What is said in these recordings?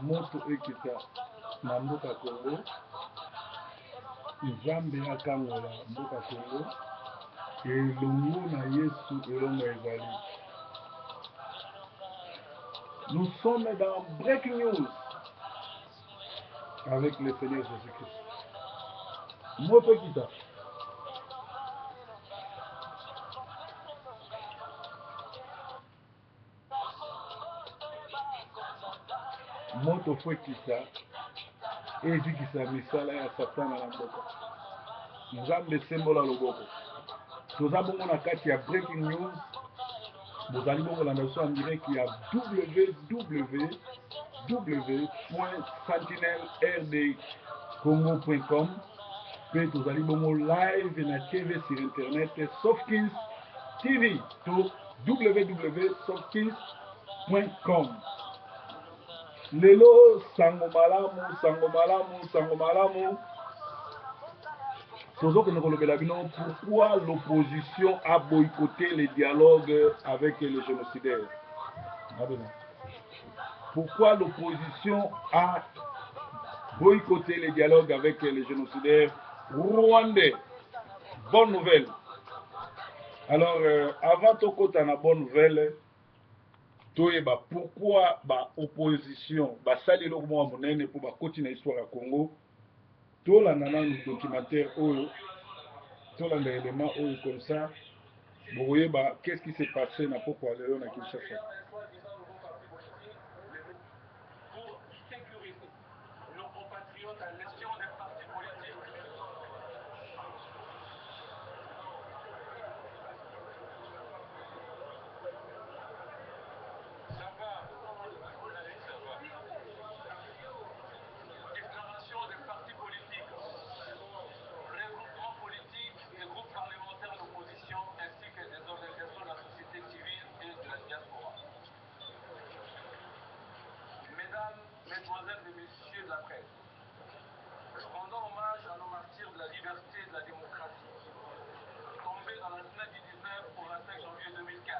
moto ekita na mboka Congo, Nzambe akangola mboka Congo, elongo na Yesu elongo ezali. Nous sommes dans Breaking News avec le Seigneur Jésus-Christ. Moto ekita. Moto fue ekita ezikisa misala ya Satana na mboka. Nzambe sembola loboko. Toza bongo na kati ya Breaking News. Bozali bongo landa so en direct ya www.sentinelrdcongo.com. Pe tozali bongo live na TV sur internet Softkins TV to www.softkins.com. Lelo sango malamu. Pourquoi l'opposition a boycotté les dialogues avec les génocidaires? Pourquoi l'opposition a boycotté les dialogues avec les génocidaires rwandais? Bonne nouvelle. Alors, avant de côté la bonne nouvelle, pourquoi l'opposition sali le mois monene pour continuer l'histoire à Congo? Tout le documentaire, tout l'élément comme ça, vous voyez qu'est-ce qui s'est passé dans pourquoi Léon a Kinshasa. Pour sécuriser nos compatriotes à l'élection des partis politiques. Déclaration des partis politiques, regroupements politiques et groupes parlementaires d'opposition ainsi que des organisations de la société civile et de la diaspora. Mesdames, Mesdemoiselles et Messieurs de la presse, rendons hommage à nos martyrs de la liberté et de la démocratie, tombés dans la semaine du 19 au 25 janvier 2015,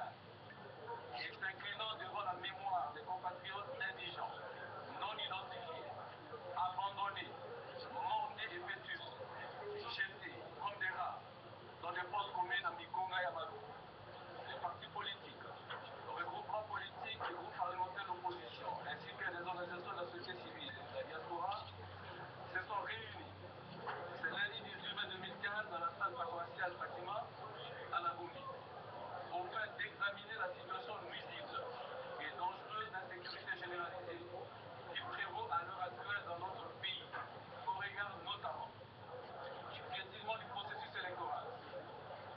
et s'inclinant devant la mémoire des compatriotes indigents, non identifiés, abandonnés, mordés et vétus, jetés comme des rats dans des fosses communes à Mikonga et à Malou. Les partis politiques, les regroupements politiques et groupes parlementaires d'opposition, ainsi que les organisations de la société civile et de la diaspora, se sont réunis ce lundi 18 mai 2015 dans la salle paroissiale Fatima à la Gomie, afin d'examiner la situation nuisible et dangereuse d'insécurité généralisée qui prévaut à l'heure actuelle dans notre pays, au regard notamment du piétinement du processus électoral,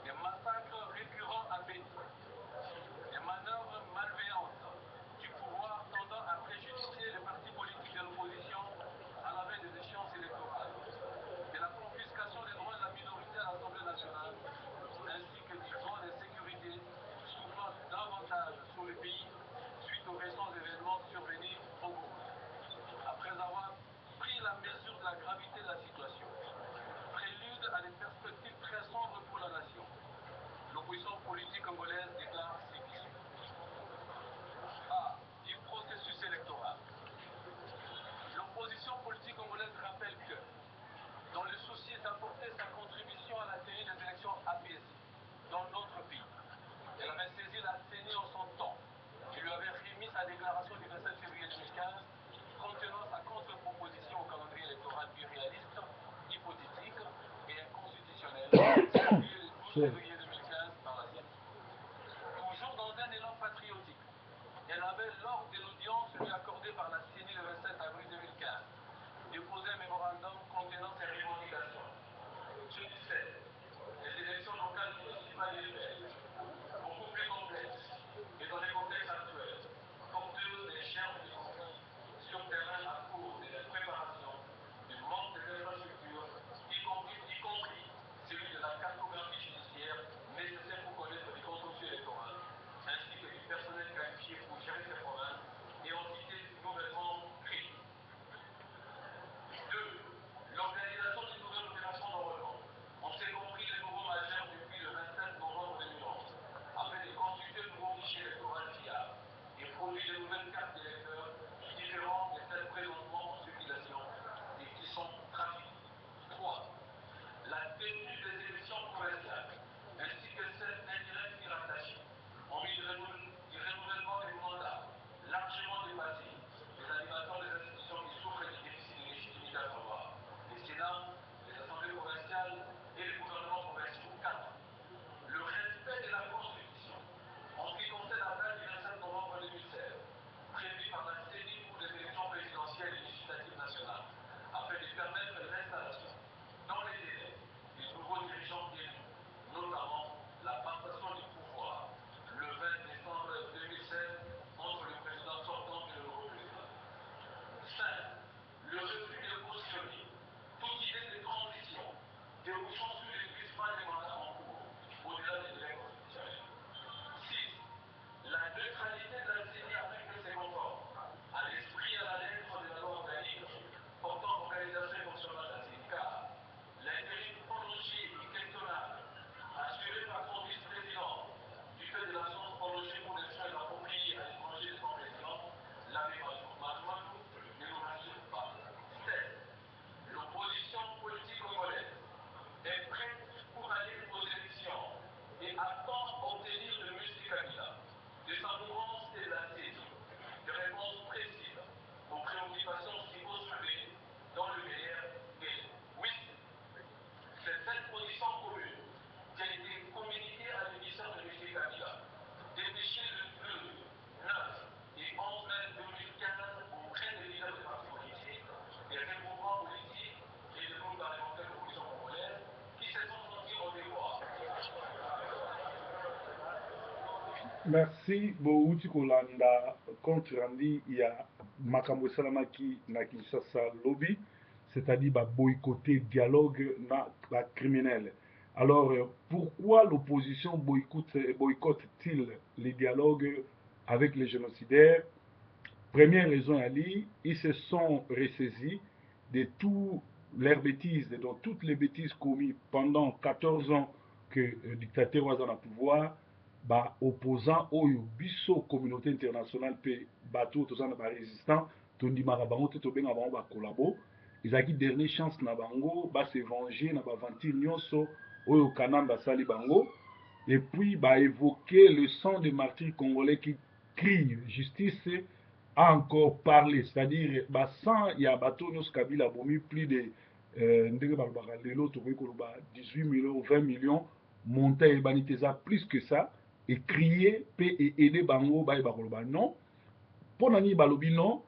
des massacres récurrents à Béni, des manœuvres malveillantes du pouvoir tendant à préjudicer les partis politiques de l'opposition à la veille des échéances électorales, de la confiscation des droits de la minorité à l'Assemblée nationale, ainsi que du droit d'insécurité soufflant davantage sur le pays suite aux récents événements survenus au Congo. Après avoir pris la mesure de la gravité de la situation, prélude à des perspectives très sombres pour la nation, l'opposition politique congolaise déclare ceci. A. Du processus électoral. L'opposition politique congolaise rappelle que, dans le souci d'apporter sa contribution à la tenue des élections apaisées dans notre pays, elle avait saisi la CENI en son temps et lui avait remis sa déclaration du 27 février 2015 contenant sa contre-proposition au calendrier électoral irréaliste, hypothétique et inconstitutionnel, publié le 12 février 2015 par la CENI. Toujours dans un élan patriotique, elle avait, lors de l'audience lui accordée par la CENI le 27 avril 2015, déposé un mémorandum contenant ses revendications. Je disais, les élections locales municipales et urbaines, beaucoup plus complexes, et dans les contextes actuels, porteuses des germes de conflit sur terrain à cause de la préparation, du manque d'infrastructures, y compris celui de la cartographie judiciaire nécessaire pour connaître les contentieux électoraux, ainsi que du personnel qualifié pour gérer ces provinces et entités nouvellement créées. 2. L'organisation d'une nouvelle opération d'enrôlement. On s'est compris les nouveaux majeurs depuis le 27 novembre 2011. Merci bouti kolanda compte rendu il y a makambo salamaki na Kinshasa lobby, c'est-à-dire bah, boycotter dialogue na la criminel. Alors pourquoi l'opposition boycotte-t-il les dialogues avec les génocidaires? Première raison, Ali, ils se sont ressaisis de toutes leurs bêtises, de toutes les bêtises commises pendant 14 ans que le dictateur was en pouvoir, bah, opposant aux biso communauté internationale, pe bateau, tout ça, bah, résistant, tondi marabango, tout bien avant, bah, collabo. Ils ont dernière chance na bango, bah, se venger, na bah, ventir nyonso, au kanamba sali bango. Et puis, bah, évoquer le sang des martyrs congolais qui crient justice a encore parlé. C'est-à-dire, bah, sans il y a bateau, nous, Kabila, bomi, plus de 18 millions, 20 millions, monter et baniteza plus que ça, et crier, et aider Bango, bah, non. Pour nani balobi non,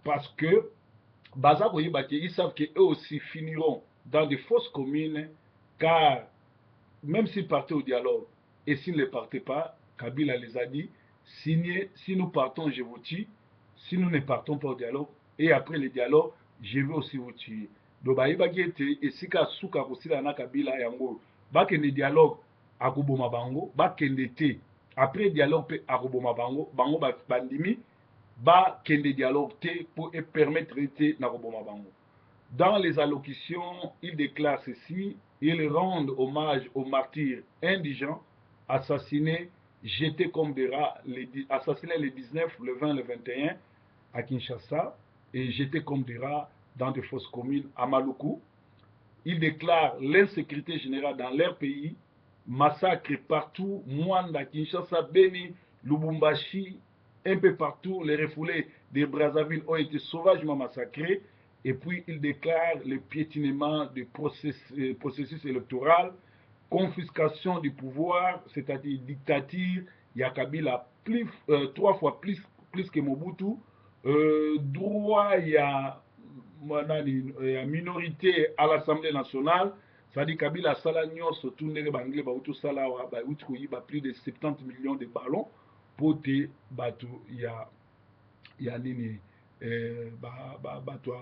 parce que, baza, ils savent qu'eux aussi finiront dans des fausses communes, car même s'ils partaient au dialogue, et s'ils ne partaient pas, Kabila les a dit, signez, si nous partons, je vous tue, si nous ne partons pas au dialogue, et après le dialogue, je vais aussi vous tuer. Donc, bayebaki ete esika suka kosila na Kabila yango bakende dialogue akoboma bango bakende te après dialogue mpe akoboma bango bango bandimi bakende dialogue te pour permettre ete na koboma bango. Dans les allocutions, il déclare ceci, il rend hommage aux martyrs indigents assassinés, jetés comme des rats, assassinés le 19, le 20, le 21 à Kinshasa et jetés comme des rats dans des fosses communes à Maluku. Il déclare l'insécurité générale dans leur pays, massacre partout, Mwanda, Kinshasa, Beni, Lubumbashi, un peu partout, les refoulés de Brazzaville ont été sauvagement massacrés. Et puis il déclare le piétinement du processus électoral, confiscation du pouvoir, c'est-à-dire dictature, il y a Kabila trois fois plus que Mobutu, droit, il y a minorité à l'Assemblée nationale, c'est-à-dire Kabila sala nyonso tout ndenge bangile bautu sala wa bautu koyiba plus de 70 millions de ballons pour te batu ya nini bato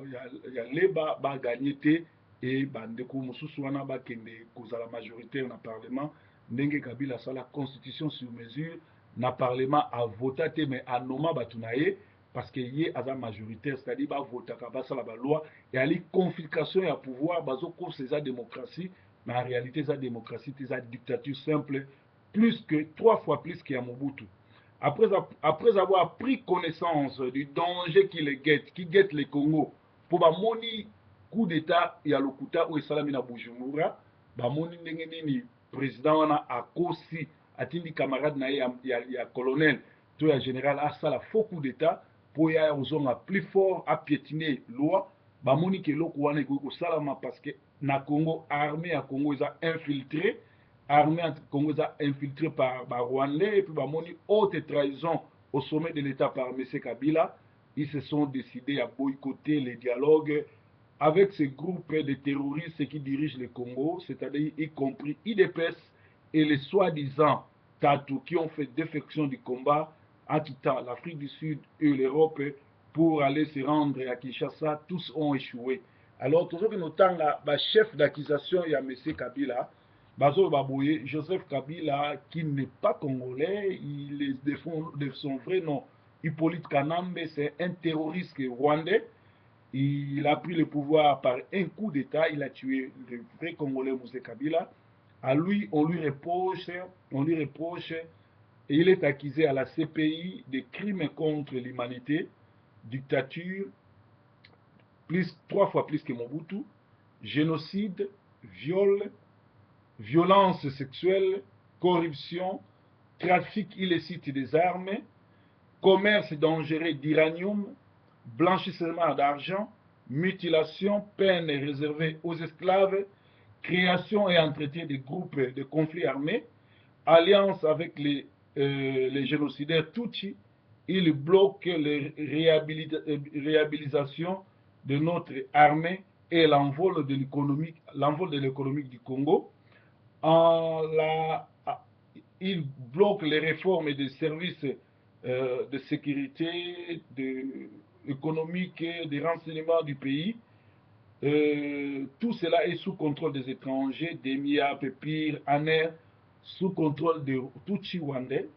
ya leba baganye te e bandeko mosusu wana bakende kozala majoritaire na parlement ndenge Kabila asala constitution sur mesure na parlement avota te mais anoma bato na ye parce que ye aza majoritaire, c'est-à-dire bavotaka basala baloi eyali confiscation ya pouvoir bazokosa eza démocratie mais en réalité eza démocratie te eza dictature simple plus que 3 fois plus que ya Mobutu. Après avoir pris connaissance du danger qui guette le Congo, pour bamoni coup d'état ya lokuta o esalami na Bujumbura, bamoni ndenge nini président wana akosi atindi camarade na ye ya colonel to ya général asala faux coup d'état pour ya ozonga plus fort à piétiner loi, bamoni ke eloko wana ekoki kosalama parce que na Congo armée ya Congo eza infiltré armée Congo infiltrée par Rwandais et puis bamoni haute trahison au sommet de l'État par M. Kabila, ils se sont décidés à boycotter les dialogues avec ces groupes de terroristes qui dirigent le Congo, c'est-à-dire y compris IDPS et les soi-disant Tatou qui ont fait défection du combat en quittant l'Afrique du Sud et l'Europe pour aller se rendre à Kinshasa, tous ont échoué. Alors, toujours que nous avons le chef d'accusation, il y a M. Kabila, Bazo Babouye, Joseph Kabila, qui n'est pas congolais, il est de son vrai nom, Hippolyte Kanambe, c'est un terroriste rwandais. Il a pris le pouvoir par un coup d'État, il a tué le vrai Congolais Moussé Kabila. À lui, on lui reproche, et il est accusé à la CPI de crimes contre l'humanité, dictature, plus, 3 fois plus que Mobutu, génocide, viol, violence sexuelle, corruption, trafic illicite des armes, commerce dangereux d'uranium, blanchissement d'argent, mutilation, peine réservée aux esclaves, création et entretien de groupes de conflits armés, alliance avec les génocidaires Tutsi, il bloque les réhabilitations de notre armée et l'envol de l'économie du Congo. il bloque les réformes des services de sécurité, économique, des renseignements du pays. Tout cela est sous contrôle des étrangers, des MIA, Pépire, Aner, sous contrôle de Tutsi Ougandais.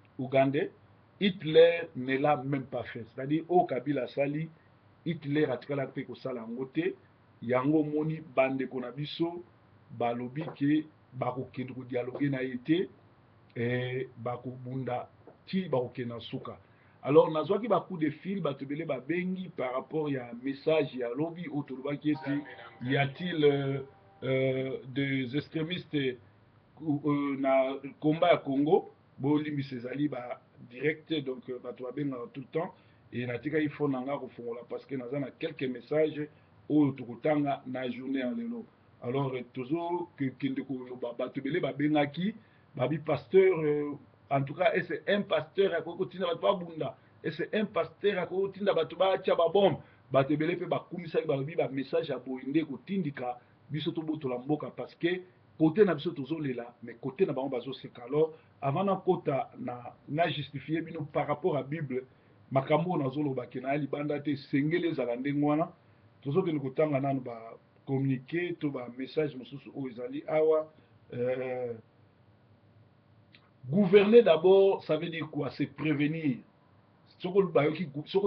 Hitler ne l'a même pas fait. C'est-à-dire, au Kabila Sali, Hitler a tiré la paix au Salangote, Yango Moni, Bande Konabiso, Balobi, qui Barokedro dialogue na été, et Bakobunda, Ti Barokena Souka. Alors, nazwaki beaucoup de fil, batubele babengi par rapport à un message, à lobby autour qui était, y a-t-il des extrémistes na combat à Congo, bolimbi sezali ba direct, donc bato babenga tout le temps, et natika il faut nanga kofongola parce que nazana quelques messages au tokotanga na journée en lelo. Alors toujours que kende ko batubele babengaki, babi pasteur en tout cas, c'est un pasteur à côté de Bunda. Et c'est un pasteur à côté de Batuba Tchababom. Batebele pe bakumisa balobi ba message à boinde ko tindika biso to boto la mboka parce que côté na biso tozo lela mais côté na bango bazo seka. Alors avant na kota na justifier bino par rapport à Bible makambo na zolo ba kena libanda te sengele za ndengwana tozo ke kotanga nanu ba communiquer to ba message mosusu o ezali awa gouverner d'abord, ça veut dire quoi? C'est prévenir. Ce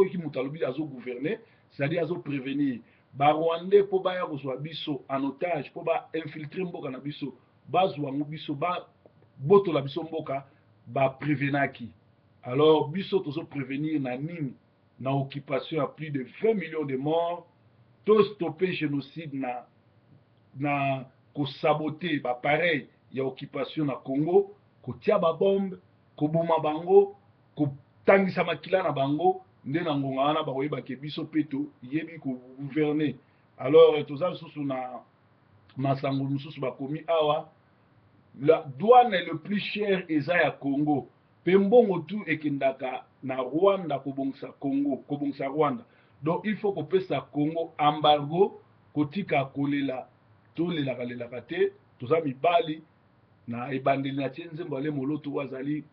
qui mutalobi azo gouverner, c'est-à-dire azo prévenir. Ba Rwandais pour ba ya kozwa biso en otage, pour ba infiltrer mboka na biso, ba zwa biso ba boto la biso mboka, ba prévenaki. Alors biso tozo prévenir na nini na occupation à plus de 20 millions de morts, to stopper génocide na ko saboter ba pareil, il y a occupation na Congo. Kotia ba bombe, koboma bango, kotangisa makila na bango, nde na ngonga wana bakoyeba ke biso peto yebi ko gouverner. Alors toza susu na masango mususu bakomi awa, la douane est le plus cher eza ya Congo. Pembongo tu ekendaka na Rwanda kobongisa Congo, kobongisa Rwanda. Donc il faut kopesa Congo embargo kotika kolela to lela kalela te, toza mibali na ebandeli na tie nzembo ale moloto wazali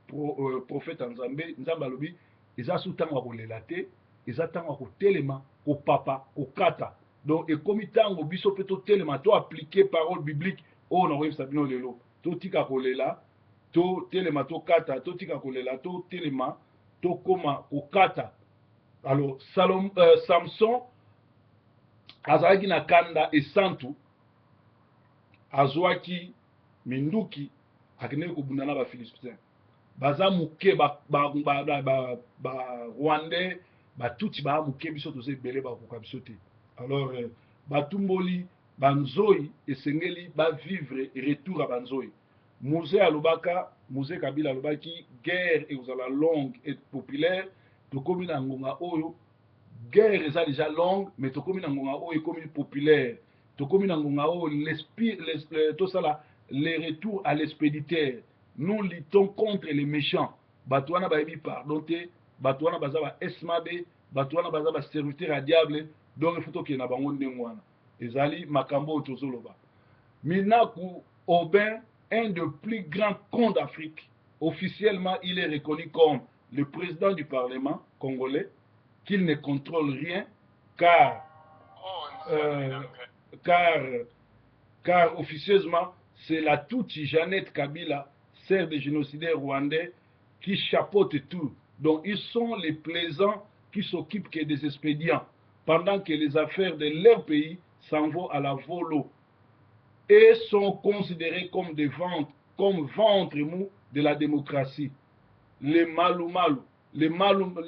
prophète nzambe nzambe alobi eza su ntango ya kolela te eza ntango ya kotelema kopapa kokata donc ekomi ntango biso mpe totelema to appliquer parole biblique oyo nakoyebisa bino lelo totika kolela totelema tokata totika kolela totelema tokoma kokata. Alors Samson azalaki na kanda esantu azwaki minduki akende kobunda na ba Philistins baza muke ba Rwandais batuti ba muke biso toze belé ba koka biso te. Alors batumboli banzoi esengeli ba vivre retour à banzoi. Mose alobaka Mose Kabila alobaki guerre et uzala longue et populaire tokomi na ngonga oyo guerre eza déjà longue mais tokomi na ngonga oyo ekomi populaire tokomi na ngonga oyo tout ça les retours à l'expéditeur. Nous luttons contre les méchants. Batouana baebi pardon te, batouana bazaba esmabe, batouana bazaba serviteur à diable, donc il faut que na bango ndengwana. Ezali makambo tozoloba. Minaku Aubin, un des plus grands cons d'Afrique. Officiellement, il est reconnu comme le président du Parlement congolais, qu'il ne contrôle rien, car officieusement, c'est la Tutsi Jeannette Kabila, sœur des génocidaires rwandais, qui chapeaute tout. Donc ils sont les plaisants qui s'occupent que des expédients, pendant que les affaires de leur pays s'en vont à la volo et sont considérés comme des ventres, comme ventre mou de la démocratie. Les Malumalu, les Mulumba,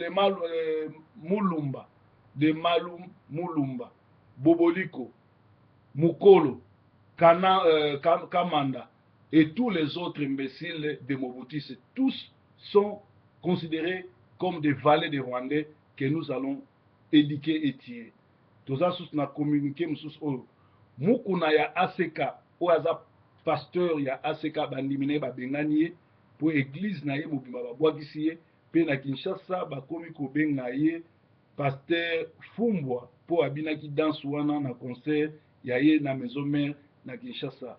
des Mulumba, Boboliko, Mukolo, Kamanda et tous les autres imbéciles de Mobutu, tous sont considérés comme des valets des Rwandais que nous allons éduquer et tirer. Tous ça na communiqué mukuna ya ACK oaza pasteur ya ACK bandimine babengani pour église na ye mobimba babwakisi ye pe na Kinshasa bakomi kobenga ye pasteur Fumbwa po abinaki danse wana na concert ya ye na maison mère na Kinshasa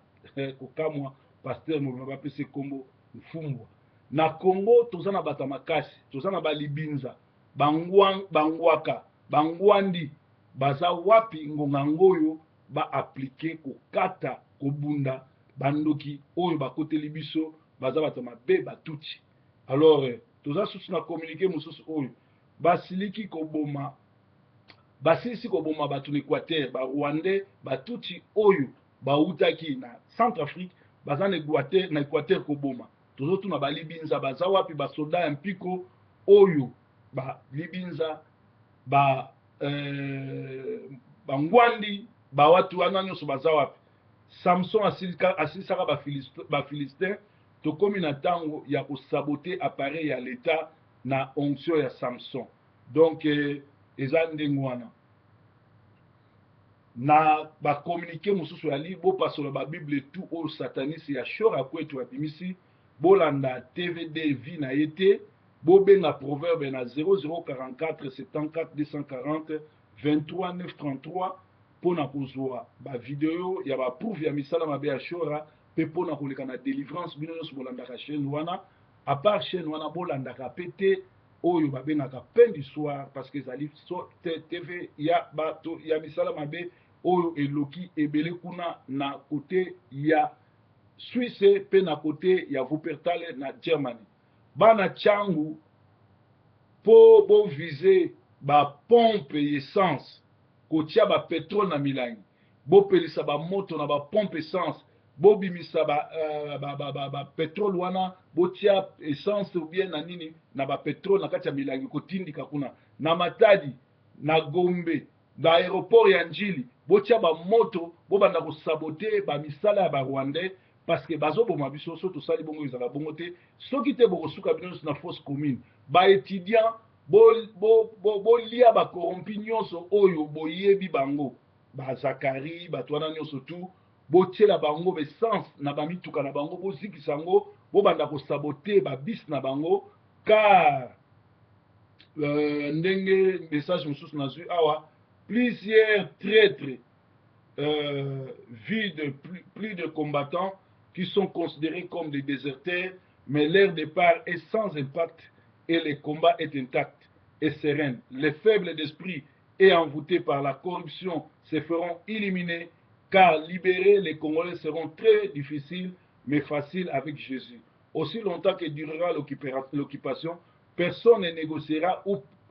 kokamwa pasteur mobimba bapese kombo Fumbwa. Na Congo toza na bata makasi, toza na balibinza, bangwaka, bangwandi, baza wapi ngonga ngoyo ba appliquer kokata kobunda bandoki oyo bakoteli biso baza bata mabe batuti. Alors toza susu na communiquer mosusu oyo basiliki koboma basilisi koboma bato na Équateur, ba Rwandais batuti oyo bautaki na Centrafrique baza na Équateur koboma. Tozotuna balibinza baza wapi basoda ya mpiko oyo balibinza bangwandi bawatu wana nyonso baza wapi. Samson asilisaka bafilistin tokomi na ntango ya kosabote appareil ya leta na onction ya Samson. Donc eza ndenge wana na bakomunike mosusu ya libo pasola babible tout oyo satanisi ya shora kwetu abimisi bolanda TVD vi na yete bobenga proverbe na 0044 74 240 23 933 pona kozwa ba video ya ba proof ya misala mabe ya shora pe pona koleka na délivrance bino nyonso bolandaka chaîne wana à part chaîne wana bolandaka pete oyo babengaka pain du soir parce que ezali TV ya bato ya misala mabe oyo eloki ebele kuna na kote ya Suisse pe na kote ya Wuppertal na Germany. Bana changu po bo viser ba pompe essence kotia ba pétrole na milangi bo pelisa ba moto na ba pompe essence bo bimisa ba pétrole wana bo tia essence ou bien na nini na ba pétrole na kati ya milangi kotindika kuna na Matadi na Gombe na aéroport ya Njili bo tia ba moto bo banda ko saboter ba misala ya ba Rwandais parce que bazo boma biso so to sali bongo ezala bongo te soki te boko suka bino na fosse commune ba étudiant bo lia ba corrompi nyonso oyo boyebi bango ba Zakari ba twana nyonso tu bo tiela bango be sens na ba mituka na bango bo zikisa ngo bo banda ko saboter ba bis na bango car ndenge message mususu nazwi awa plusieurs traîtres vide plus de combattants qui sont considérés comme des déserteurs, mais leur départ est sans impact et le combat est intact et serein. Les faibles d'esprit et envoûtés par la corruption se feront éliminer, car libérer les Congolais seront très difficiles, mais faciles avec Jésus. Aussi longtemps que durera l'occupation, personne ne négociera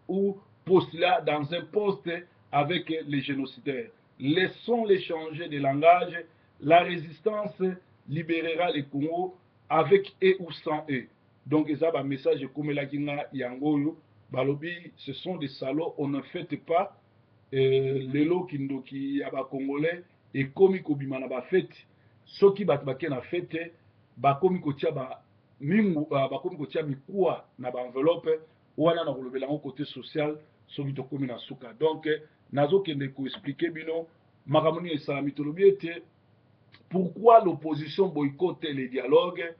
ou postulera dans un poste avec les génocidaires. Laissons-les changer de langage. La résistance libérera les Congo avec et ou sans eux. Donc, ça va un message comme la Guinée Yangoyo. Balobi, ce sont des salauds, on ne fête pas. Les lots qui yaba Congolais et comme Kobima na ba fête. Ceux qui battent na fête, bakomi kotia ba mingu, bakomi kotia mikua na ba enveloppe. Wana na kolobela ngo côté social, soki to komi na suka. Donc, nazo kende ko expliquer bino makamoni esala mitolobi ete pourquoi l'opposition boycotte les dialogues.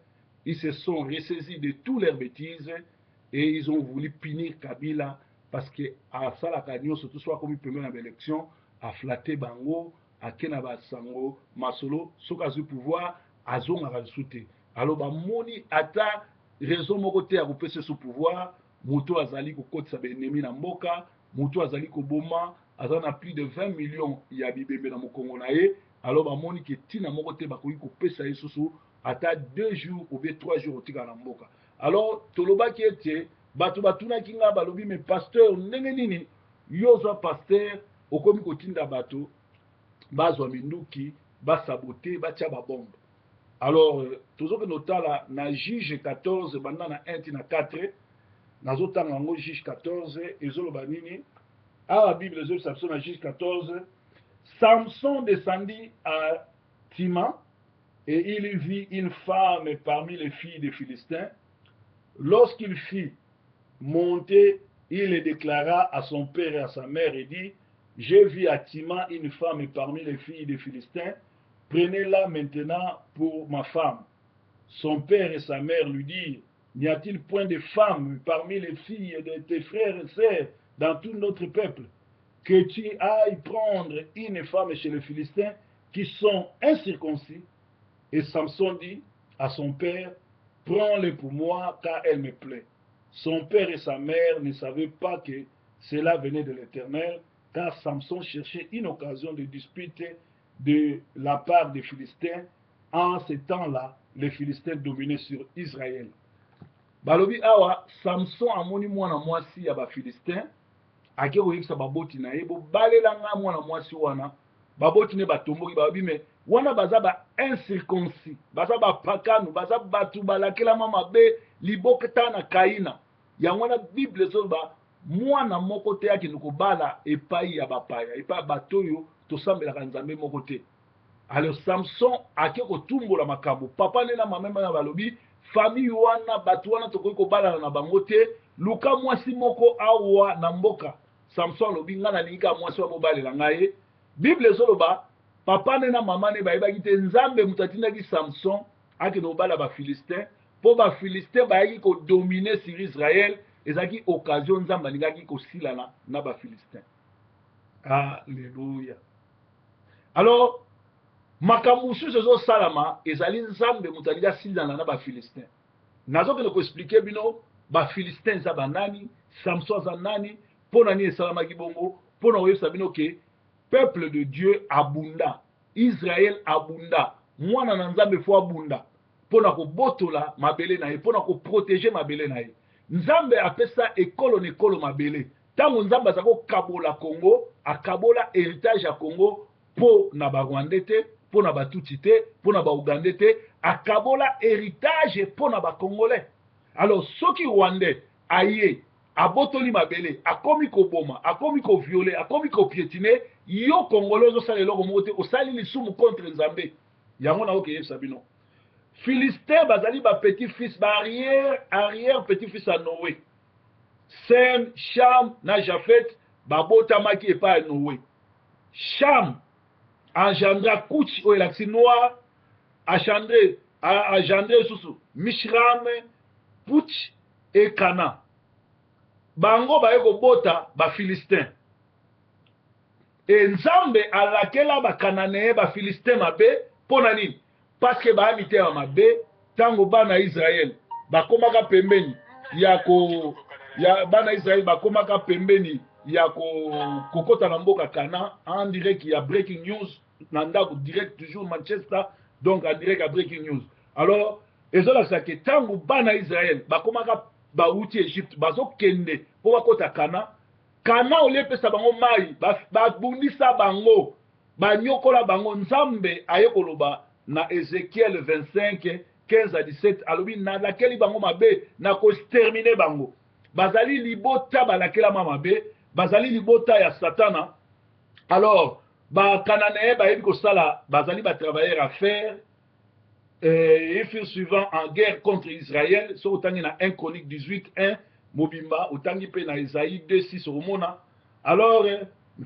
Ils se sont ressaisis de toutes leurs bêtises et ils ont voulu punir Kabila parce que à salaka nyonso tout soit comme premier dans l'élection a flatté bango a kena ba sango masolo soka zu pouvoir azonga rajouter. Alors ba moni ata raison moko te a kopesa ce pouvoir moto azali ko kotisa ba ennemi na mboka moto azali ko boma azana plus de 20 millions ya bibembe na mokongo na ye. Alors bamoni ke tina moko te bakoki kopesa ye susu ata 2 jours ou bien 3 jours otika na mboka. Alors tolobaki ete bato batunaki nga balobi me pasteur ndenge nini yo zwa pasteur okomi kotinda bato bazwa minduki basabote batia babombe. Alors tozoke notala na juge 14 banda na 1 na 4 nazotanga yango juge 14 ezoloba nini awa bible ezolobisa biso na juge 14. Samson descendit à Tima et il vit une femme parmi les filles des Philistins. Lorsqu'il fit monter, il le déclara à son père et à sa mère et dit: j'ai vu à Tima une femme parmi les filles des Philistins, prenez-la maintenant pour ma femme. Son père et sa mère lui dirent: n'y a-t-il point de femme parmi les filles de tes frères et sœurs dans tout notre peuple, que tu ailles prendre une femme chez les Philistins qui sont incirconcis? Et Samson dit à son père: prends-les pour moi, car elle me plaît. Son père et sa mère ne savaient pas que cela venait de l'Éternel, car Samson cherchait une occasion de disputer de la part des Philistins. En ce temps-là, les Philistins dominaient sur Israël. Balobi awa, Samson amoni mwana mwasi ya ba Philistin, ake koyekisa baboti na ye, bo balelanga mwana mwasi wana, baboti ne batomboki babi me, wana baza ba incirconcis, baza ba pakanu, baza batu balakelama mabe, liboketa na kaina. Ya wana Bible zoba, mwana moko te yaki nukobala epai ya bapaya, epai batoyo, tosambela nzambe moko te. Alors Samson ake kotumbola makambo, papa nena mamema na balobi, famille wana batu wana tokoki kobala na bango te, luka mwasi moko awa na mboka. Samson lobi nga nalingi ka mwasi wa bobalela ngai. Bible ezoloba papa ne na mama ne bayebaki te nzambe mutu atindaki Samson akende kobala ba Philistin mpo ba Philistin bayaki kodomine sur Israël, ezalaki occasion nzambe alingaki kosilana na ba Philistin. Alléluia. Alors makambo mosusu ezosalama ezali nzambe mutu alingi asilana na ba Philistin. Nazokende koexplike bino ba Philistin eza banani, Samson aza nani, pona ni esalamaki bongo, pona koyebisa bino ke peuple de Dieu abunda, Israël abunda, mwana na nzambe fo abunda, pona kobotola mabele na ye, pona koprotege mabele na ye. Nzambe apesa ekolo na ekolo mabele. Tango nzambe aza kokabola Congo, akabola héritage ya Congo po na ba Rwandais te, po na Batutsi te, po na ba Ougandais te, akabola héritage po na ba Congolais. Alors soki Rwandais aye abotoli mabele, akomi koboma, akomi ko violer, akomi ko piétiner, yo Congolais ozosala eloko moko te, osali lisumu contre Nzambe. Yango na okeyebisa bino. Philistin bazali ba petit-fils, ba arrière petit-fils à Noé. Sem, Cham na Japhet babotamaki epai ya Noé. Cham engendra Kuch oyo elakisi noir, engendre susu Mishram, Puch et Kana. Bango baye kobota ba Philistin. Et Nzambe alakela ba Cananéen ba Philistin mabe pona nini? Parce que ba amite ya mabe tango bana Israël bakomaka pembeni ya bana Israël bakomaka pembeni ya kokota na mboka Kana en direct ya breaking news na ndako direct toujours Manchester, donc en direct à breaking news. Alors ezolakisa ke tango bana Israël bakomaka bauti Egypte bazokende po bakota Kana olie pesa bango mai babundisa bango banyokola bango. Nzambe aye koloba na Ezekiel 25 15 à 17 alobi na lakeli bango mabe na kostermine bango. Bazali libota balakela mabe, bazali libota ya Satana. Alors ba Cananéens bayebi kosala bazali ba travailleurs à faire. Ils furent suivants en guerre contre Israël. So otangi na 1 Chronique 18:1 mobimba otangi pe na Isaïe 2:6 omona. Alors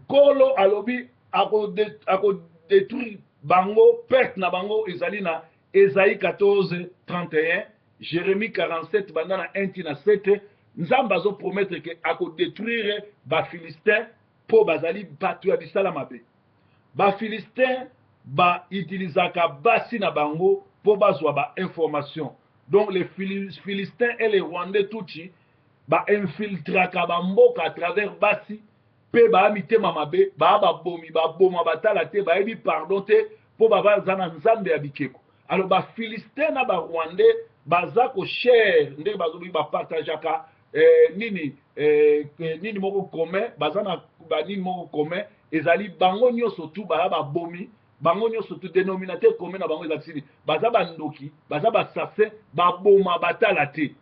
Kolo alobi ako détruire bango, perte na bango ezali na Isaïe 14:31, Jérémie 47 bandana 1:7. Nzambe azo promettre que ako détruire ba Philistin po bazali batu ya bisala mabe. Ba Philistin ba utilisaka basi na bango pour bazwa ba information. Donc les Philistins et les Rwandais touti ba infiltraka ba mboka à travers basi pe ba amite mamabe ba bomi ba boma batala te ba ebi pardon te pour ba zana nzambe ya bikeko. Alors ba Philistins na ba Rwandais baza ko share ndenge bazobi ba partageaka nini moko commun bazana ba nini moko commun ezali bango nyonso tu ba bomi bango nyonso tu dénominateur commun na bango ezali baza bandoki baza basase baboma batala te,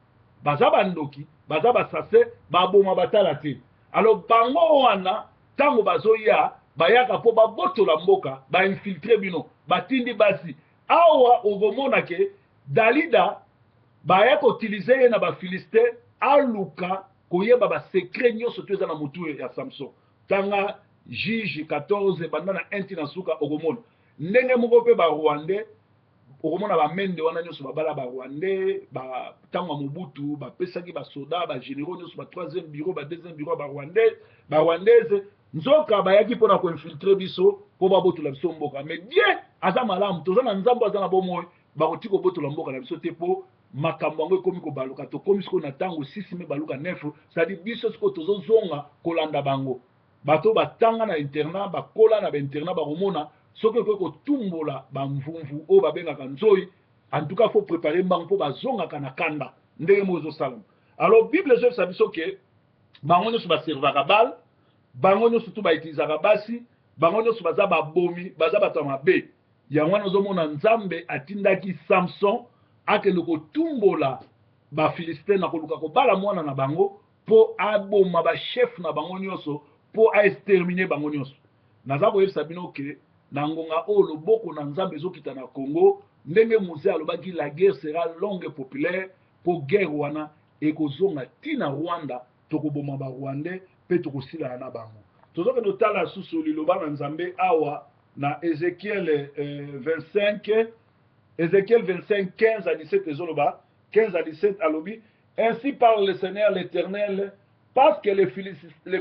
baza bandoki baza basase baboma batala te. Alors bango wana tango bazoya bayaka po babotola mboka ba infiltrer bino batindi basi awa okomona ke Dalida bayaka utiliser na ba Philistin aluka koyeba ba secret nyonso tu eza na mutu ya Samson. Tanga Juge 14 bandana 1 na suka okomona ndenge moko pe ba Rwandais okomona ba mende wana nyonso babala ba Rwandais ba tanga Mobutu ba pesaki ba soda ba généraux nyonso ba 3e bureau ba 2e bureau ba Rwandaise nzoka bayaki pona ko infiltrer biso po ba botola biso mboka. Mais Dieu aza malamu toza na nzambo aza na bomoi ba koti ko botola mboka na biso te po makambo yango ekomi kobaluka tokomi sikoyo na ntango 6 me baluka 9 c'est-à-dire biso sikoyo tozozonga kolanda bango bato batanga na internat bakola na bainternat bakomona soki ekoki kotumbola bamvumvu oyo babengaka nzoi en tout cas faut préparer mbango mpo bazongaka na kanda ndenge moko ezosalama alors bible ezolisa biso ke bango nyonso baservaka bale bango nyonso tu bautilisaka basi bango nyonso baza babomi baza bato ya mabe yango wana ozomona nzambe atindaki samson akende kotumbola bafilistin na koluka kobala mwana na bango mpo aboma bachef na bango nyonso mpo aextermine bango nyonso naza koyebisa bino ke na ngonga oyo loboko na nzambe ezokita na congo ndenge moze alobaki la guerre sera longue et populaire mpo guerre wana ekozonga ntina rwanda tokoboma barwandais mpe tokosilana na bango tozokende totala susu liloba na nzambe awa na Ézéchiel 25 Ézéchiel 25 15 à 17 ezoloba 15 à 17 alobi ainsi parle le Seigneur l'Éternel parce que les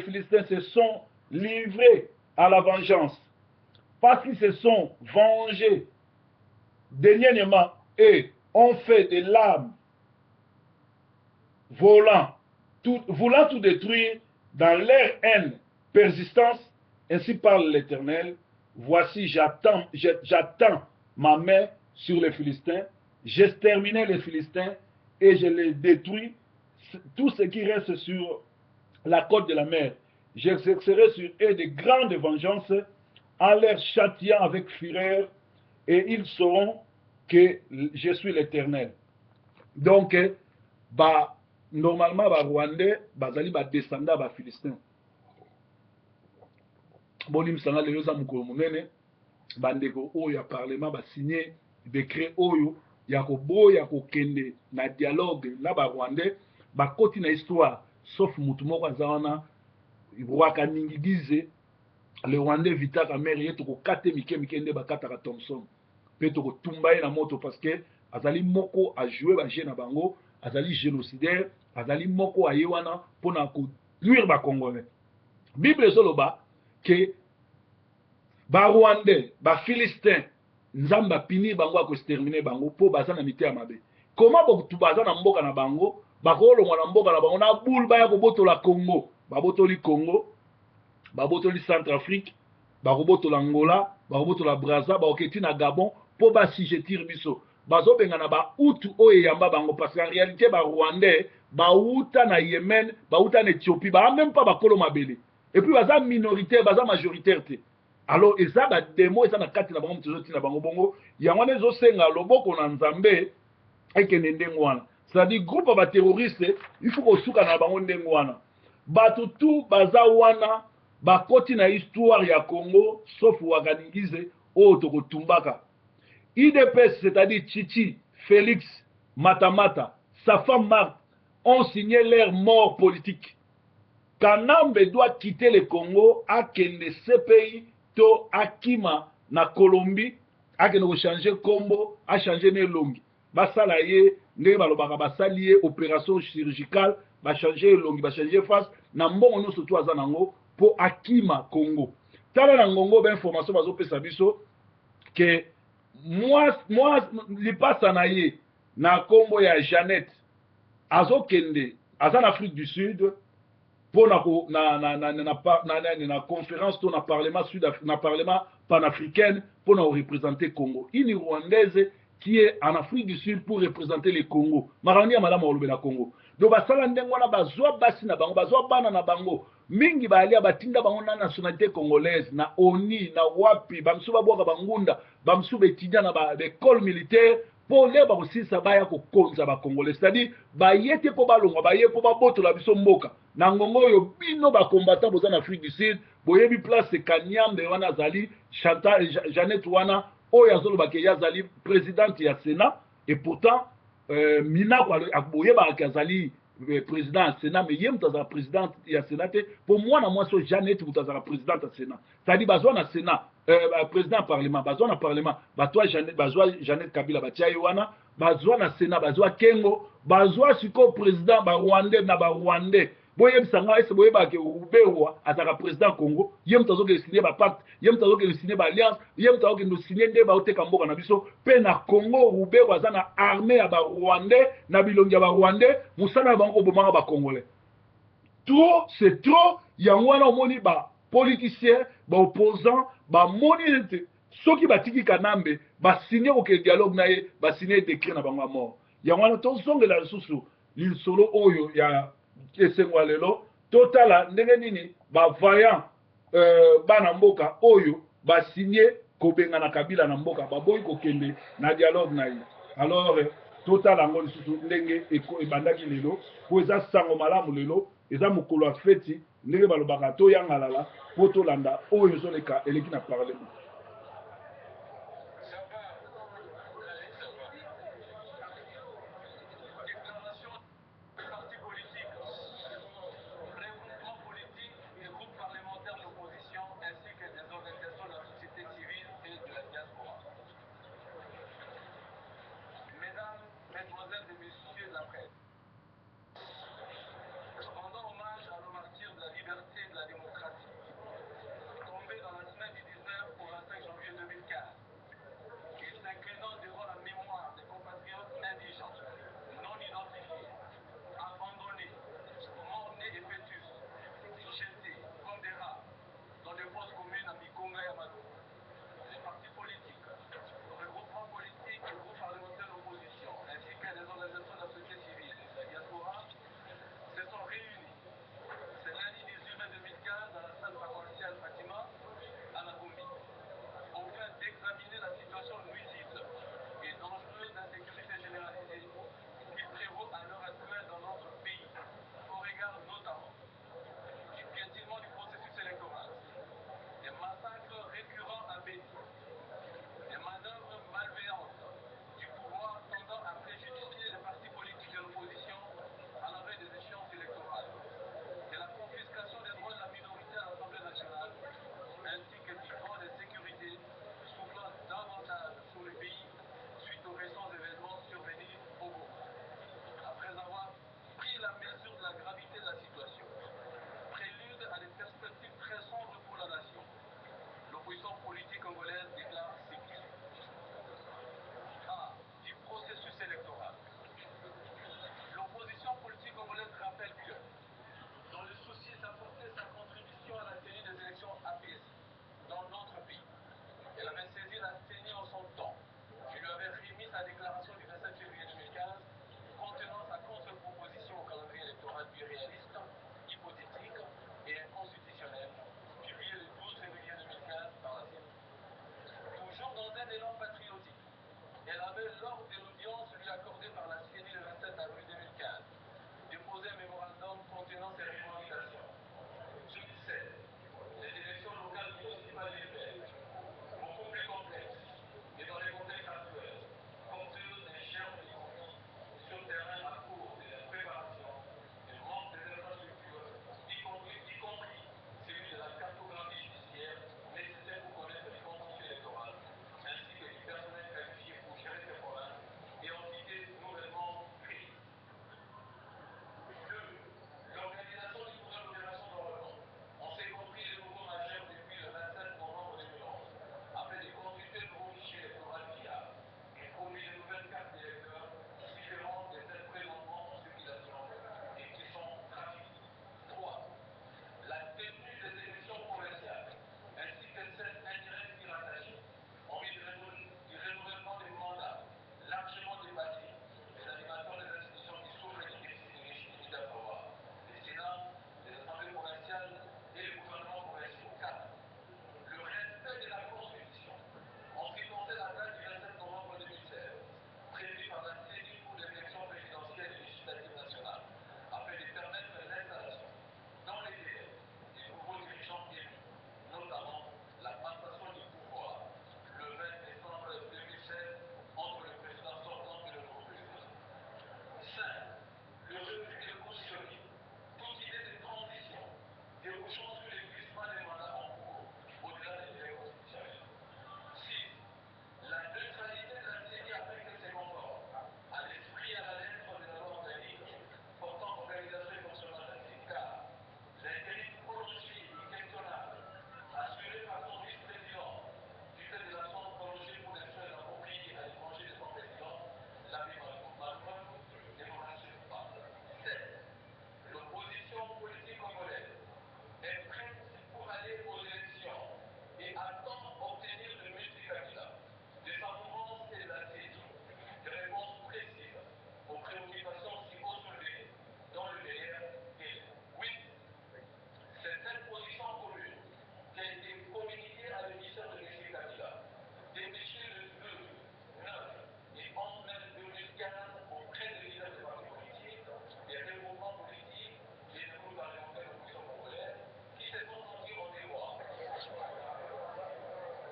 Philistins se sont livrés à la vengeance parce qu'ils se sont vengés dernièrement et ont fait des larmes voulant tout détruire dans leur haine persistance, ainsi parle l'Éternel, voici j'attends ma main sur les Philistins, j'extermine les Philistins et je les détruis, tout ce qui reste sur la côte de la mer. J'exercerai sur eux de grandes vengeances en leur châtiant avec fureur et ils sauront que je suis l'Éternel. Donc, normalement, les Rwandais, bazali ba descendants ba Philistins. Bonim sanga lelo za mukolo munene bandeko oyo ya parlement ba signé décret oyo ya koboya kokende na dialogue na ba Rwandais ba koti na histoire sauf mutu moko azawana Rwaka ningi dize le Rwandais vitaka mère yeto ko kate mike nde bakataka Thompson pe to ko tumbaye na moto parce que azali moko a jouer ba jeu na bango azali génocidaire azali moko ayewana pona ko nuire ba Congolais. Bible soloba que ba Rwandais, ba Philistins, nzamba pini bango ako exterminer bango po baza na mite ya mabe. Comment bokutu baza na mboka na bango, bakolo mwana mboka na bango na boule ba ya kobotola Congo, babotoli Congo, babotoli Centrafrique, bakobotola Angola, bakobotola Brazza, bakoketi na Gabon po ba sijetir biso. Bazo benga na ba utu oye yamba bango parce qu'en réalité ba Rwandais, ba uta na Yémen, ba uta na Éthiopie, ba même pas bakolo mabele. Et puis baza minoritaire baza majoritaire te alors eza ba demo eza na kati na bango mtozoti na bango bongo yango wana ezosenga loboko na nzambe ekende ndenge wana c'est-à-dire groupe ba terroriste il faut kosuka na bango ndenge wana bato tu baza wana bakoti na histoire ya Congo sauf wakaningize oyo tokotumbaka IDPS c'est-à-dire Chichi Félix Matamata sa femme Marthe ont signé leur mort politique. Kanambe doit quitter le Congo, akende CPI, to akima na Colombie, akende changer combo, a changer ne longi. Basala ye, ne balobaka basali ye opération chirurgicale, ba changer longi, ba changer face, na mbongo no surtout azanango po akima Congo. Tala na ngongo ba information bazo pesa biso que moi li passa na ye na combo ya Jeannette azokende aza na Afrique du Sud pour na conférence to na parlement panafricaine pour na représenter Congo. Une Rwandaise qui est en Afrique du Sud pour représenter le Congo. Marani ya malama olobe na Congo. Donc basala ndengo wana bazwa basi na bango, bazwa bana na bango. Mingi balia batinda bango na nationalité congolaise na ONI na wapi bamsu babwaka bangunda, bamsu betidia na ba école militaire pour les aussi ça baya ko konza ba Congolais. C'est-à-dire bayete po balongwa baye po babotola biso mboka. Na ngongo yo bino ba combattant boza na Afrique du Sud, boyebi place Kanyambe wana zali Chantal Jeannette wana oyo azoloba ke yazali présidente ya Sénat et pourtant mina kwa boyeba ke azali président ya Sénat mais yem tazala présidente ya Sénat pour moi na moi so Jeannette tazala présidente ya Sénat. C'est-à-dire bazwa na Sénat président parlement bazwa na parlement batwa Jeannette bazwa Jeannette Kabila batia wana bazwa na Sénat bazwa Kengo bazwa siko président ba Rwandais na ba Rwandais boyebisa ngai ese boyebake Ruberwa azaka président Congo ye mutu azokende signer bapacte ye mutu azokende signer baalliance ye mutu azokende signer nde baoteka mboka na biso mpe na Congo Ruberwa aza na armée ya barwandais na bilongi ya barwandais mosala na bango kobomaka bacongolais trop c'est trop yango wana omoni bapoliticien baopposant bamoni ete soki batiki Kanambe basigne kokende dialogue na ye basigne décret na bango ya mort yango wana tozongela lisusu lisolo oyo ya esengo ya lelo totala ndenge nini bavaillant bana mboka oyo basigne kobenga na Kabila na mboka baboyi kokende na dialogue na ye alors totala yango lisusu ndenge ebandaki lelo po eza sango malamu lelo eza mokolo ya feti ndenge balobaka toyangalala po tolanda oyo ezoleka eleki na parlement. Mesdemoiselles et messieurs de la presse, rendant hommage à nos martyrs de la liberté et de la démocratie, tombés dans la semaine du 19 au 25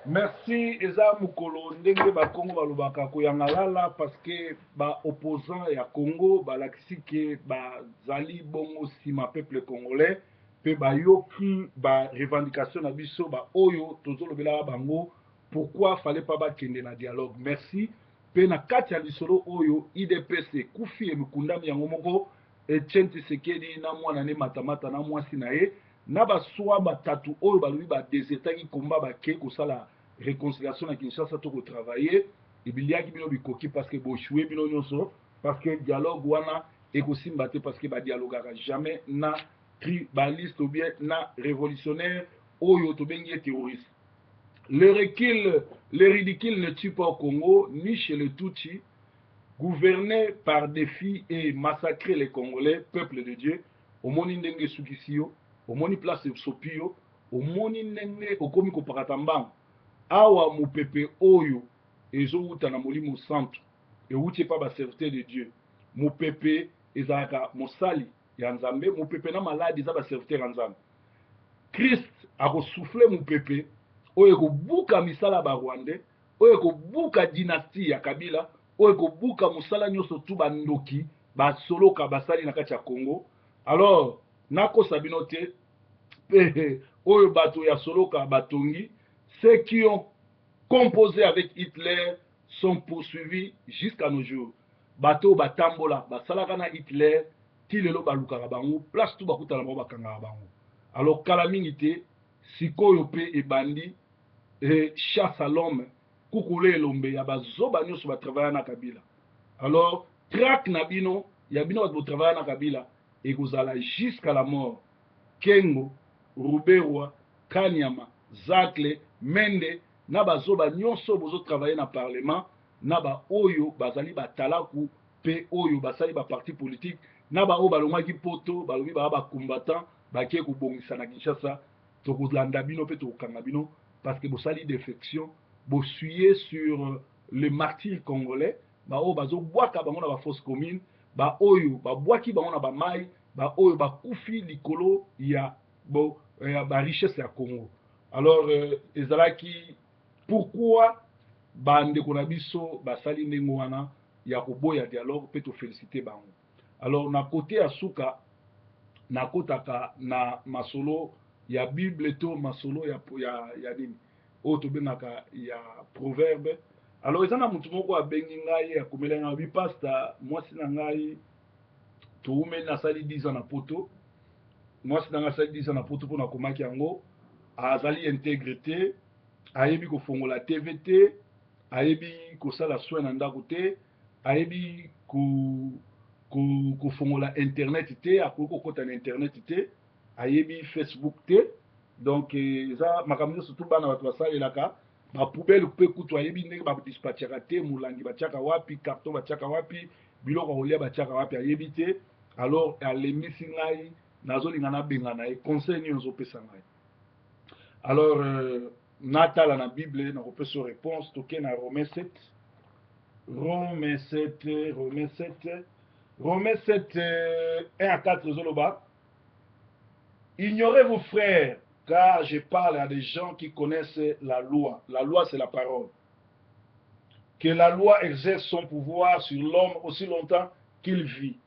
Merci eza mukolo ndenge ba Congo balobaka koyangalala parce que ba opposant ya Congo balakisi ke bazali bongo sima peuple congolais pe bayoki ba revendication na biso ba oyo tozolobela bango pourquoi fallait pas bakende na dialogue. Merci pe na kati ya lisolo oyo IDPC kufi emikundami yango moko Etienne Tshisekedi na mwana ne matamata na mwasi na ye na baswa batatu oyo balobi badesertaki komba bake kosala réconciliation à Kinshasa to travailler et biliaki bino bikoki parce que bochoué bino nyonso parce que dialogue wana ekosimba te parce que ba dialoguera jamais na tribaliste ou bien na révolutionnaire oyo to bengi terroriste. Le ridicule ne tue pas au Congo ni chez les Tutsis. Gouverner par défi et massacrer les Congolais, peuple de Dieu, au moni ndenge sukisio, au moni place sopio, au moni ndenge okomi ko paratambang. Awa mupepe oyo ezouta na molimo santo euti pa ba serviteur de Dieu mupepe ezalaka mosali ya nzambe mupepe na maladi za ba serviteur ya nzambe Christ akosouffle mupepe oyo ekobuka misala ba Rwandais oyo ekobuka dynastie ya Kabila oyo ekobuka mosala nyonso tu bandoki basoloka basali na kati ya Congo. Alors nakosa bino te pe oyo bato ya soloka batongi. Ceux qui ont composé avec Hitler sont poursuivis jusqu'à nos jours. Bato batambola basalaka na Hitler ti lelo balukaka bango place tout bakutana bango bakangaka bango. Alors kala mingi te sikoyo pe ebandi chasse à l'homme kukule elombe ya bazoba nyonso batravailla na Kabila. Alors traque na bino ya bino bato botravailla na Kabila ekozala jusqu'à la mort. Kengo, Ruberwa, Kanyama, Zakle, Mende, na bazoba nyonso bozo travailler na parlement, na ba oyo bazali batalaku pe oyo basali ba parti politique, na ba oyo balongaki poto, balobi ba combattant, bakie ko bongisa na Kinshasa, to kolanda bino pe to kanga bino parce que bosali défection, bosuyer sur le martyr congolais, ba oyo bazo bwaka bango na ba fosse commune, ba oyo ba bwaki bango na ba mai, ba oyo ba kufi likolo ya bo ba richesse ya Congo. Alors ezalaki pourquoi bandeko na biso basali ndenge wana ya koboya dialogue pe to féliciter bango. Alors na côté ya suka na kotaka na masolo ya Bible to masolo ya nini oyo tobengaka ya proverbe. Alors eza na mutu moko abengi ngai akomela ngai bi pasteur mwasi na ngai toumeli nasali 10 ans na poto mwasi na ngai asali 10 ans na poto mpona akomaki yango azali intégrité ayebi kofongola TV te ayebi kosala soin na ndako te ayebi kofongola internet te akoki kokota na internet te ayebi Facebook te. Donc eza makambo nyonso tu bana bato basalelaka bapoubele mpe kutu ayebi ndenge badispatchaka te molangi batiaka wapi carton batiaka wapi biloko ya kolia batiaka wapi ayebi te. Alors alembisi ngai nazolinga nabenga na ye conseil nini ozopesa ngai. Alors natala na Bible nakopesa réponse toke na Romains 7 1 à 4 zoloba. Ignorez vos frères, car je parle à des gens qui connaissent la loi. La loi, c'est la parole. Que la loi exerce son pouvoir sur l'homme aussi longtemps qu'il vit.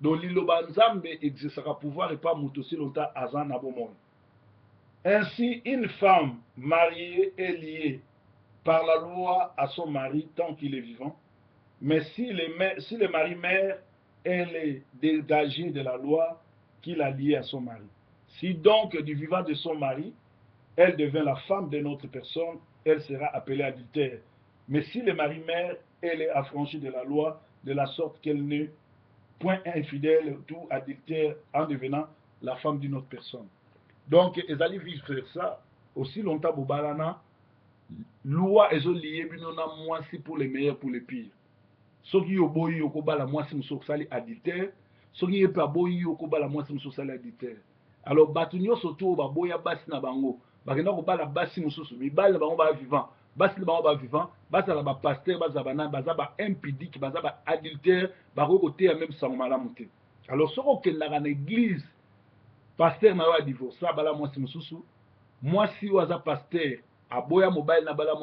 Donc, l'Iloba Nzambe exercera pouvoir et pas mout aussi longtemps à Zan Abomon. Ainsi, une femme mariée est liée par la loi à son mari tant qu'il est vivant. Mais si le mari meurt, elle est dégagée de la loi qu'il a liée à son mari. Si donc du vivant de son mari, elle devient la femme d'une autre personne, elle sera appelée adultère. Mais si le mari meurt, elle est affranchie de la loi, de la sorte qu'elle n'est point infidèle ou adultère en devenant la femme d'une autre personne. Donc, ezali vice ça, aussi longtemps bobalana, loi ezo lié binona mwasi pour les meilleurs pour les pires. Soki yo boyi yo kobala mwasi muso sali adultère, soki ye pa boyi yo kobala mwasi muso sali adultère. Alors batu nyonso to ba boya basi na bango, bakenda kobala basi mususu, mibali bango ba vivant, basi bango ba vivant, basi la ba pasteur, basi ba baza ba impudique, baza ba adultère, ba ko côté même sans malamu te. Alors soko kendaka na église pasteur na wa divorce bala mwasi mususu, mwasi waza pasteur aboya mobile na bala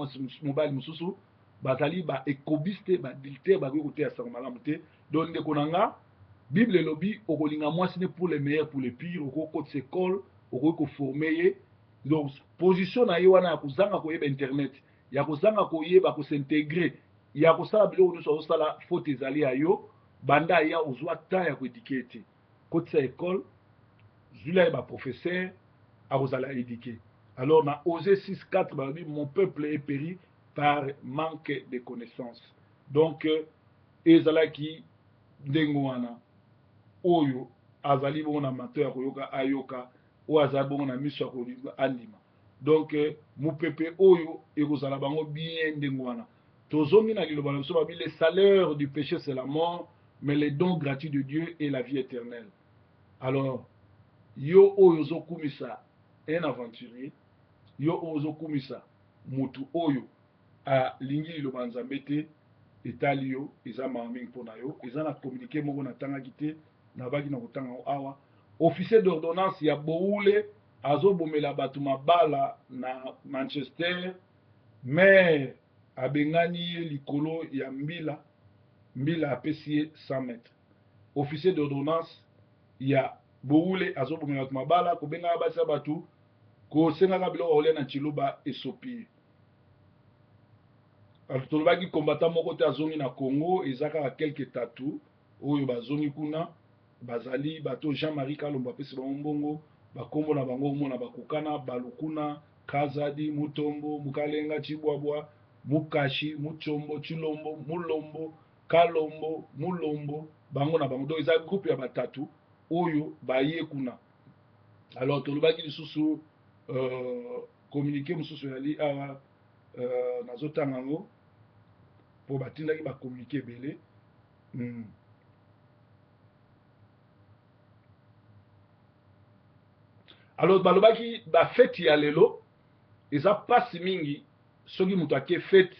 mobile mususu bazali ba ekobiste ba dilter ba kote ya sango malamu te. Donc ndeko na nga Bible lobi okolinga mwasi ne pour les meilleurs pour les pires okoko école okoko former. Donc position na ye wana ya kozanga koyeba internet ya kozanga koyeba ko s'intégrer ya kosala biloko nyonso azosala faute ezali ya yo banda ya ozwa temps ya koéduquer te kotisa école zula ye baprofesseur akozala éduquer. Alors na Osée 6:4 balobi mon peuple est péri par manque de connaissances. Donc ezalaki ndenge wana oyo azali bongo na mato ya koyoka ayoka oyo azali bongo na miso ya kolinga andima. Donc mopepe oyo ekozala bango bien ndenge wana tozongi na liloba na biso babi le salaire du péché c'est la mort mais le don gratuit de Dieu est la vie éternelle. Alors yo oyo ozokumisa un aventurier yo oyo ozokumisa mutu oyo alingi liloba nzambe te etali yo eza mawa mingi mpona yo eza na communiqué moko natangaki te nabaki na kotanga awa officier d'ordonnance ya boule azobomela bato mabala na Manchester maire abengani ye likolo ya mbila apesi ye 100 mètres. Officier d'ordonnance ya boule azobomela bato mabala kobengaka basi ya bato kosengaka biloko olia na chiloba esopi. Tolobaki combattant moko te azongi na Congo eza kaka quelque tatu oyo bazongi kuna bazali bato Jean-Marie Kalombo apesi bango mbongo bakombo na bango mona bakokana balukuna Kazadi Mutombo Mukalenga Chibwabwa Mukashi Muchombo Chilombo Mulombo Kalombo Mulombo bango na bango. Donc eza groupe ya batatu oyo baye kuna. Alors tolobaki lisusu communiqué mususu yali awa nazotanga ngo po batindaki ba communiqué belé. Alors balobaki ba fête ya lelo eza pasi mingi soki mutu ake fête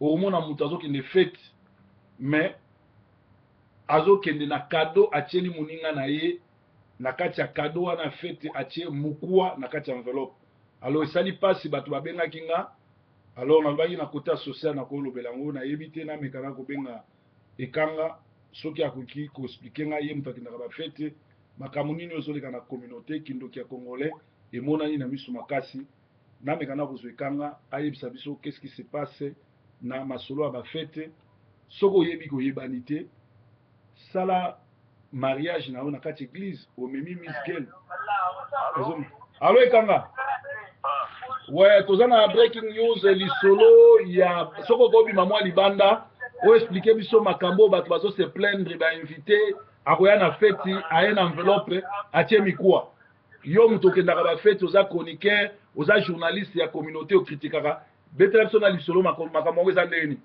omona mutu azokende fête mais azokende na cadeau atieli moninga na ye na kati ya cadeau wana fête atie mukua na kati ya enveloppe. Alors esali pasi bato babengaki nga. Alors nalobaki na côté social na kolobela ngo nayebi te namekana kobenga ekanga soki akoki koexplike nga ye mutu akendaka bafete makambo nini ozoleka na communauté kindoki ya congolais emonani na miso makasi namekana kozwa ekanga ayebisa biso qu'est-ce qui se passe na masolo ya bafete soki oyebi koyebani te sala mariage na yo na kati église omemi miskel. Alo ekanga ouais toza na breaking news lisolo ya soko kobima mwa libanda o expliquer biso makambo bato bazo se plaindre ba invité akoya na feti aye na enveloppe atie mikuwa yo mutu okendaka ba feti oza chroniqueur oza journaliste ya communauté okritikaka betela biso na lisolo makambo yango eza ndeni.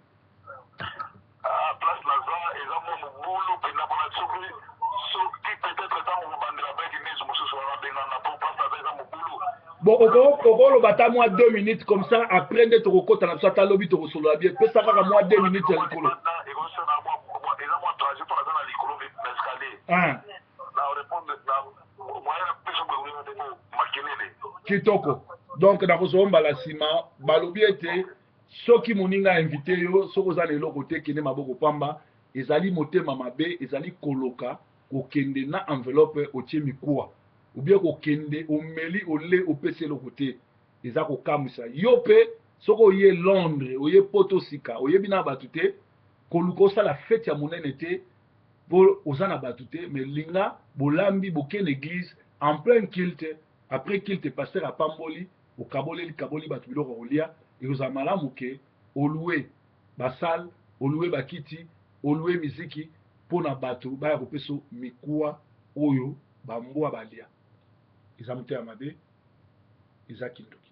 Place Laza eza mo mobulu pena bona soki peut-être ntango kobandela breaking news mosusu babengana po place Laza eza mobulu. Bon, okoloba ta moi 2 minutes comme ça après nde tokokota na biso ata lobi tokosolola bien pesa kaka moi 2 minutes ya likolo. Kitoko. Donc nakozomba la sima balobi ete soki moninga invité yo soki oza na eloko te kende maboko pamba ezali motema mabe ezali koloka kokende na enveloppe otie mikuwa ou bien kokende omeli ole opesi eloko te eza kokamwisa yo mpe soki oye Londres oye poto sika oyebi na bato te koluka osala fete ya monene te po oza na bato te mais linga bolambi bokende église en plein culte après culte pasteur apamboli okaboleli bato biloko kolia ekozala malamu ke olue basale olue bakiti olue miziki mpona bato baya kopesa mikuwa oyo bambwa balia eza motema mabe eza kindoki.